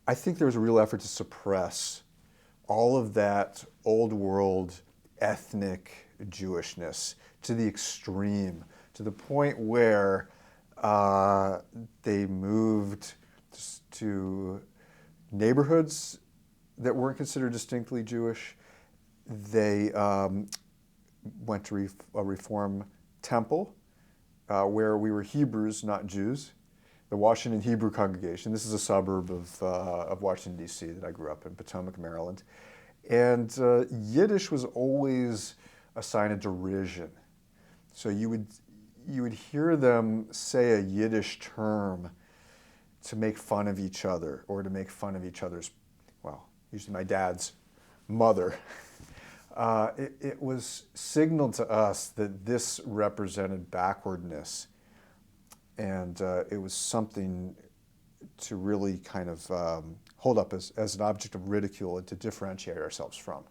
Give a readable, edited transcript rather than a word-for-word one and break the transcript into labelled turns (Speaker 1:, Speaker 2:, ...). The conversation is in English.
Speaker 1: I think there was a real effort to suppress all of that old world ethnic Jewishness to the extreme, to the point where they moved to neighborhoods that weren't considered distinctly Jewish. They went to a Reform temple where we were Hebrews, not Jews. The Washington Hebrew congregation. This is a suburb of Washington, D.C. that I grew up in, Potomac, Maryland. And Yiddish was always a sign of derision. So you would hear them say a Yiddish term to make fun of each other, or to make fun of each other's, well, usually my dad's mother. It was signaled to us that this represented backwardness, and it was something to really kind of hold up as an object of ridicule and to differentiate ourselves from.